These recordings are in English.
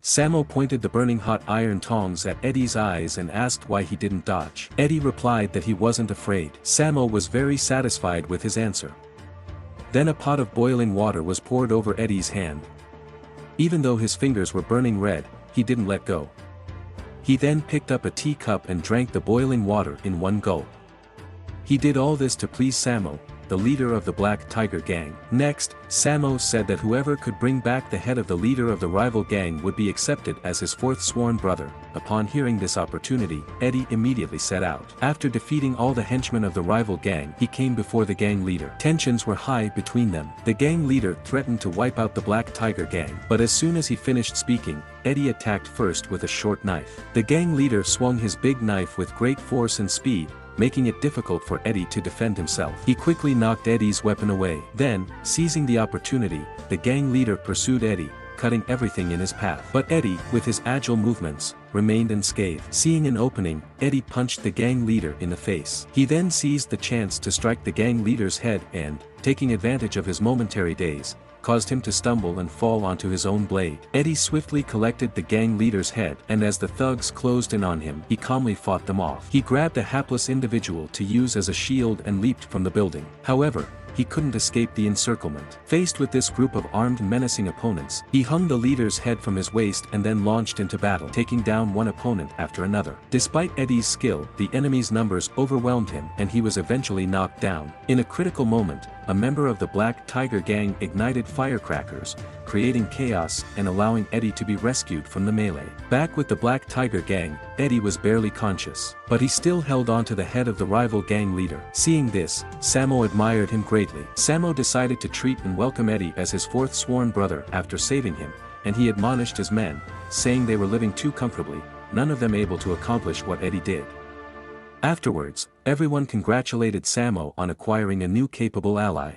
Sammo pointed the burning hot iron tongs at Eddie's eyes and asked why he didn't dodge. Eddie replied that he wasn't afraid. Sammo was very satisfied with his answer. Then a pot of boiling water was poured over Eddie's hand. Even though his fingers were burning red, he didn't let go. He then picked up a teacup and drank the boiling water in one gulp. He did all this to please Sammo, the leader of the Black Tiger Gang. Next, Sammo said that whoever could bring back the head of the leader of the rival gang would be accepted as his fourth sworn brother. Upon hearing this opportunity, Eddie immediately set out. After defeating all the henchmen of the rival gang, he came before the gang leader. Tensions were high between them. The gang leader threatened to wipe out the Black Tiger Gang, but as soon as he finished speaking, Eddie attacked first with a short knife. The gang leader swung his big knife with great force and speed, making it difficult for Eddie to defend himself. He quickly knocked Eddie's weapon away. Then, seizing the opportunity, the gang leader pursued Eddie, cutting everything in his path. But Eddie, with his agile movements, remained unscathed. Seeing an opening, Eddie punched the gang leader in the face. He then seized the chance to strike the gang leader's head and, taking advantage of his momentary daze, caused him to stumble and fall onto his own blade. Eddie swiftly collected the gang leader's head, and as the thugs closed in on him, he calmly fought them off. He grabbed a hapless individual to use as a shield and leaped from the building. However, he couldn't escape the encirclement. Faced with this group of armed menacing opponents, he hung the leader's head from his waist and then launched into battle, taking down one opponent after another. Despite Eddie's skill, the enemy's numbers overwhelmed him and he was eventually knocked down. In a critical moment, a member of the Black Tiger Gang ignited firecrackers, creating chaos and allowing Eddie to be rescued from the melee. Back with the Black Tiger Gang, Eddie was barely conscious, but he still held on to the head of the rival gang leader. Seeing this, Sammo admired him greatly. Sammo decided to treat and welcome Eddie as his fourth sworn brother after saving him, and he admonished his men, saying they were living too comfortably, none of them able to accomplish what Eddie did. Afterwards, everyone congratulated Sammo on acquiring a new capable ally.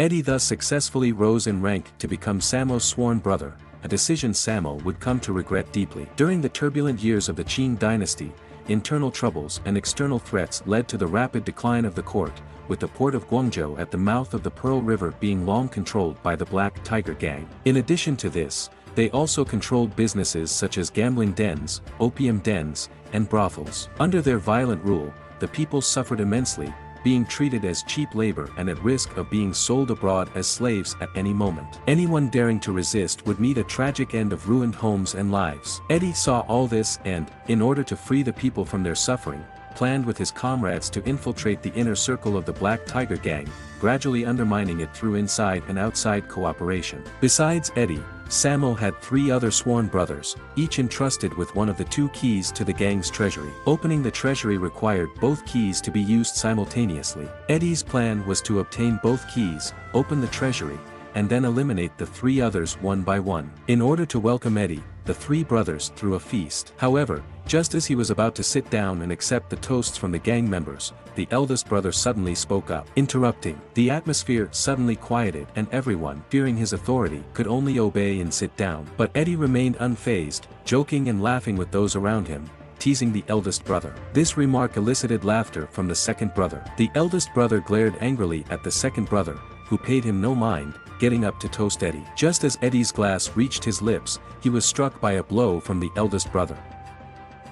Eddie thus successfully rose in rank to become Sammo's sworn brother, a decision Sammo would come to regret deeply. During the turbulent years of the Qing Dynasty, internal troubles and external threats led to the rapid decline of the court, with the port of Guangzhou at the mouth of the Pearl River being long controlled by the Black Tiger Gang. In addition to this, they also controlled businesses such as gambling dens, opium dens, and brothels. Under their violent rule, the people suffered immensely, being treated as cheap labor and at risk of being sold abroad as slaves at any moment. Anyone daring to resist would meet a tragic end of ruined homes and lives. Eddie saw all this and, in order to free the people from their suffering, planned with his comrades to infiltrate the inner circle of the Black Tiger Gang, gradually undermining it through inside and outside cooperation. Besides Eddie, Sammo had 3 other sworn brothers, each entrusted with one of the 2 keys to the gang's treasury. Opening the treasury required both keys to be used simultaneously. Eddie's plan was to obtain both keys, open the treasury, and then eliminate the 3 others one by one. In order to welcome Eddie, the 3 brothers threw a feast. However, just as he was about to sit down and accept the toasts from the gang members, the eldest brother suddenly spoke up, interrupting. The atmosphere suddenly quieted and everyone, fearing his authority, could only obey and sit down. But Eddie remained unfazed, joking and laughing with those around him, teasing the eldest brother. This remark elicited laughter from the second brother. The eldest brother glared angrily at the second brother, who paid him no mind, getting up to toast Eddie. Just as Eddie's glass reached his lips, he was struck by a blow from the eldest brother.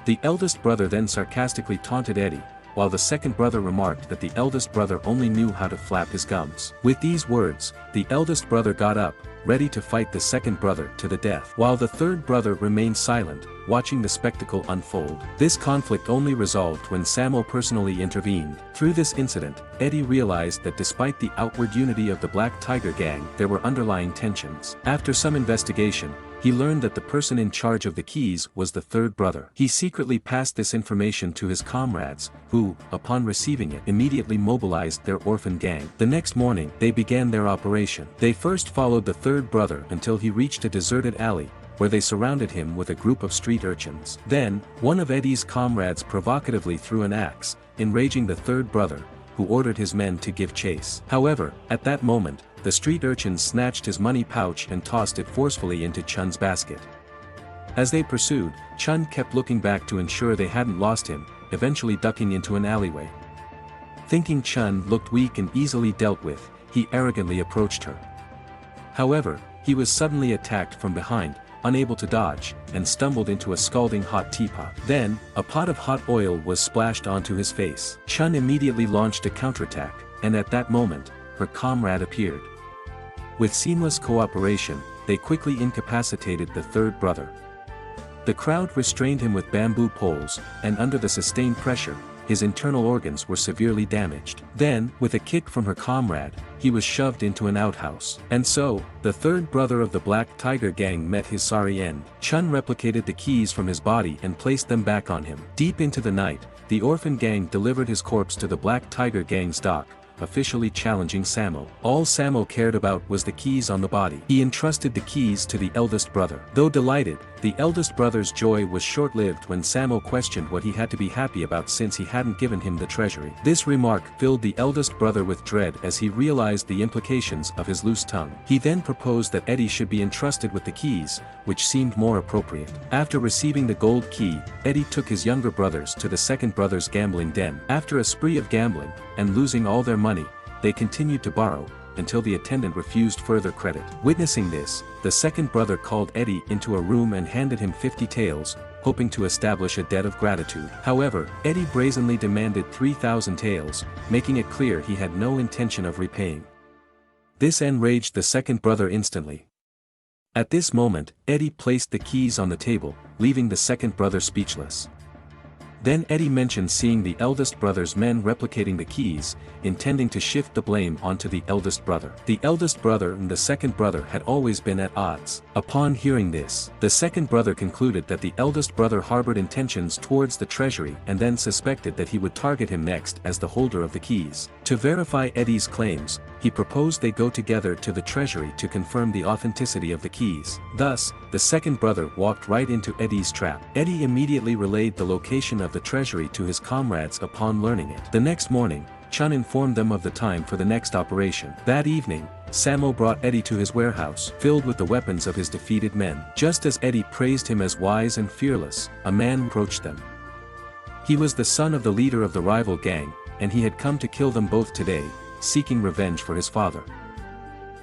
The eldest brother then sarcastically taunted Eddie, while the second brother remarked that the eldest brother only knew how to flap his gums. With these words, the eldest brother got up, ready to fight the second brother to the death, while the third brother remained silent, watching the spectacle unfold. This conflict only resolved when Sammo personally intervened. Through this incident, Eddie realized that despite the outward unity of the Black Tiger Gang, there were underlying tensions. After some investigation, he learned that the person in charge of the keys was the third brother. He secretly passed this information to his comrades, who, upon receiving it, immediately mobilized their orphan gang. The next morning, they began their operation. They first followed the third brother until he reached a deserted alley, where they surrounded him with a group of street urchins. Then, one of Eddie's comrades provocatively threw an axe, enraging the third brother, who ordered his men to give chase. However, at that moment, the street urchins snatched his money pouch and tossed it forcefully into Chun's basket. As they pursued, Chun kept looking back to ensure they hadn't lost him, eventually ducking into an alleyway. Thinking Chun looked weak and easily dealt with, he arrogantly approached her. However, he was suddenly attacked from behind, unable to dodge, and stumbled into a scalding hot teapot. Then, a pot of hot oil was splashed onto his face. Chun immediately launched a counterattack, and at that moment, her comrade appeared. With seamless cooperation, they quickly incapacitated the third brother. The crowd restrained him with bamboo poles, and under the sustained pressure, his internal organs were severely damaged. Then, with a kick from her comrade, he was shoved into an outhouse. And so, the third brother of the Black Tiger gang met his sorry end. Chun replicated the keys from his body and placed them back on him. Deep into the night, the orphan gang delivered his corpse to the Black Tiger gang's dock, officially challenging Sammo. All Sammo cared about was the keys on the body. He entrusted the keys to the eldest brother. Though delighted, the eldest brother's joy was short-lived when Sammo questioned what he had to be happy about since he hadn't given him the treasury. This remark filled the eldest brother with dread as he realized the implications of his loose tongue. He then proposed that Eddie should be entrusted with the keys, which seemed more appropriate. After receiving the gold key, Eddie took his younger brothers to the second brother's gambling den. After a spree of gambling, and losing all their money, they continued to borrow, until the attendant refused further credit. Witnessing this, the second brother called Eddie into a room and handed him 50 taels, hoping to establish a debt of gratitude. However, Eddie brazenly demanded 3,000 taels, making it clear he had no intention of repaying. This enraged the second brother instantly. At this moment, Eddie placed the keys on the table, leaving the second brother speechless. Then Eddie mentioned seeing the eldest brother's men replicating the keys, intending to shift the blame onto the eldest brother. The eldest brother and the second brother had always been at odds. Upon hearing this, the second brother concluded that the eldest brother harbored intentions towards the treasury and then suspected that he would target him next as the holder of the keys. To verify Eddie's claims, he proposed they go together to the treasury to confirm the authenticity of the keys. Thus, the second brother walked right into Eddie's trap. Eddie immediately relayed the location of the treasury to his comrades upon learning it. The next morning, Chun informed them of the time for the next operation. That evening, Sammo brought Eddie to his warehouse, filled with the weapons of his defeated men. Just as Eddie praised him as wise and fearless, a man approached them. He was the son of the leader of the rival gang, and he had come to kill them both today, seeking revenge for his father.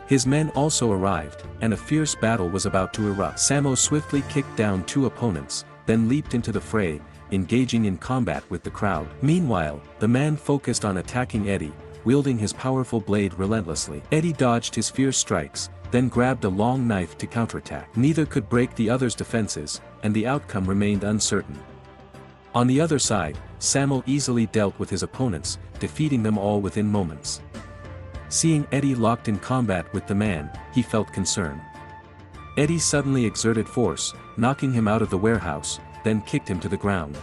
His men also arrived, and a fierce battle was about to erupt. Sammo swiftly kicked down two opponents, then leaped into the fray, engaging in combat with the crowd. Meanwhile, the man focused on attacking Eddie, wielding his powerful blade relentlessly. Eddie dodged his fierce strikes, then grabbed a long knife to counterattack. Neither could break the other's defenses, and the outcome remained uncertain. On the other side, Sammo easily dealt with his opponents, defeating them all within moments. Seeing Eddie locked in combat with the man, he felt concern. Eddie suddenly exerted force, knocking him out of the warehouse, then kicked him to the ground.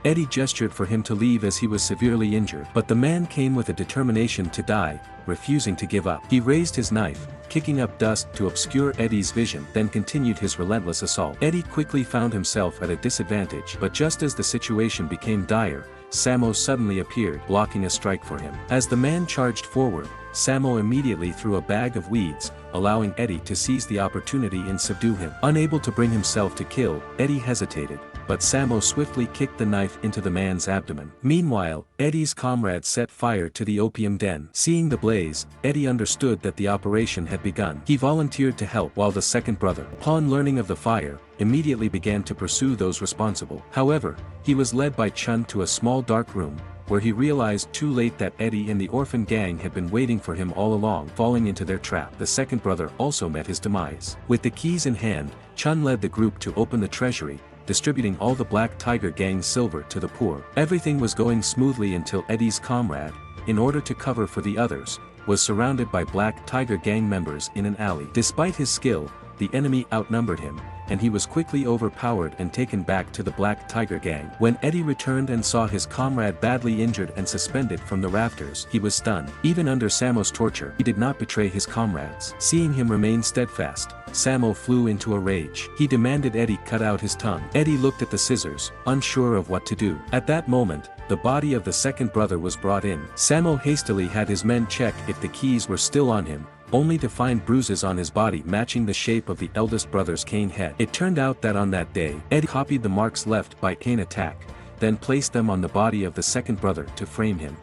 Eddie gestured for him to leave as he was severely injured, but the man came with a determination to die, refusing to give up. He raised his knife, kicking up dust to obscure Eddie's vision, then continued his relentless assault. Eddie quickly found himself at a disadvantage, but just as the situation became dire, Sammo suddenly appeared, blocking a strike for him. As the man charged forward, Sammo immediately threw a bag of weeds, allowing Eddie to seize the opportunity and subdue him. Unable to bring himself to kill, Eddie hesitated, but Sammo swiftly kicked the knife into the man's abdomen. Meanwhile, Eddie's comrades set fire to the opium den. Seeing the blaze, Eddie understood that the operation had begun. He volunteered to help, while the second brother, upon learning of the fire, immediately began to pursue those responsible. However, he was led by Chun to a small dark room, where he realized too late that Eddie and the orphan gang had been waiting for him all along, falling into their trap. The second brother also met his demise. With the keys in hand, Chun led the group to open the treasury, distributing all the Black Tiger gang silver to the poor. Everything was going smoothly until Eddie's comrade, in order to cover for the others, was surrounded by Black Tiger gang members in an alley. Despite his skill, the enemy outnumbered him, and he was quickly overpowered and taken back to the Black Tiger gang. When Eddie returned and saw his comrade badly injured and suspended from the rafters, he was stunned. Even under Sammo's torture, he did not betray his comrades. Seeing him remain steadfast, Sammo flew into a rage. He demanded Eddie cut out his tongue. Eddie looked at the scissors, unsure of what to do. At that moment, the body of the second brother was brought in. Sammo hastily had his men check if the keys were still on him, only to find bruises on his body matching the shape of the eldest brother's cane head. It turned out that on that day, Eddie copied the marks left by cane attack, then placed them on the body of the second brother to frame him.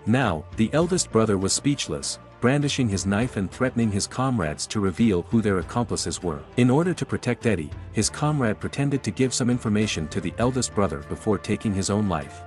Now, the eldest brother was speechless, brandishing his knife and threatening his comrades to reveal who their accomplices were. In order to protect Eddie, his comrade pretended to give some information to the eldest brother before taking his own life.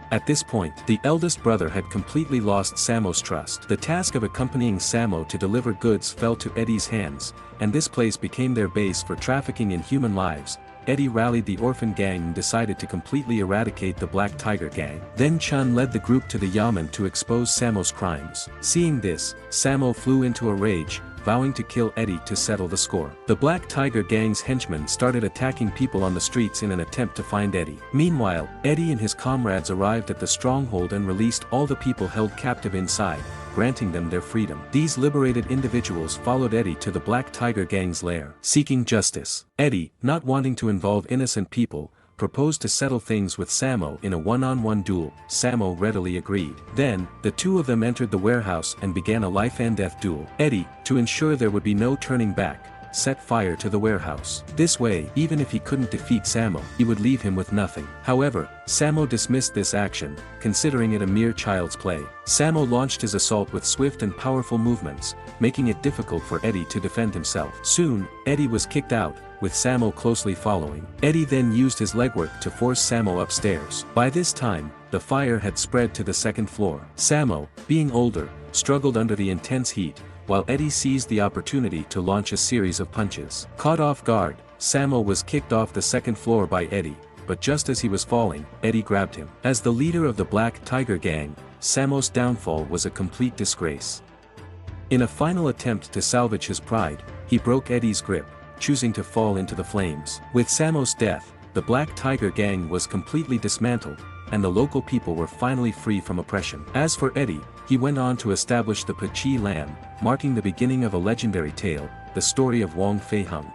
At this point, the eldest brother had completely lost Sammo's trust. The task of accompanying Sammo to deliver goods fell to Eddie's hands, and this place became their base for trafficking in human lives. Eddie rallied the orphan gang and decided to completely eradicate the Black Tiger gang. Then Chun led the group to the Yamen to expose Sammo's crimes. Seeing this, Sammo flew into a rage, vowing to kill Eddie to settle the score. The Black Tiger gang's henchmen started attacking people on the streets in an attempt to find Eddie. Meanwhile, Eddie and his comrades arrived at the stronghold and released all the people held captive inside, granting them their freedom. These liberated individuals followed Eddie to the Black Tiger gang's lair, seeking justice. Eddie, not wanting to involve innocent people, proposed to settle things with Sammo in a one-on-one duel. Sammo readily agreed. Then, the two of them entered the warehouse and began a life-and-death duel. Eddie, to ensure there would be no turning back, set fire to the warehouse. This way, even if he couldn't defeat Sammo, he would leave him with nothing. However, Sammo dismissed this action, considering it a mere child's play. Sammo launched his assault with swift and powerful movements, making it difficult for Eddie to defend himself. Soon, Eddie was kicked out, with Sammo closely following. Eddie then used his legwork to force Sammo upstairs. By this time, the fire had spread to the second floor. Sammo, being older, struggled under the intense heat, while Eddie seized the opportunity to launch a series of punches. Caught off guard, Sammo was kicked off the second floor by Eddie, but just as he was falling, Eddie grabbed him. As the leader of the Black Tiger gang, Sammo's downfall was a complete disgrace. In a final attempt to salvage his pride, he broke Eddie's grip, choosing to fall into the flames. With Sammo's death, the Black Tiger gang was completely dismantled, and the local people were finally free from oppression. As for Eddie, he went on to establish the Pachi land, marking the beginning of a legendary tale, the story of Wong Fei-Hung.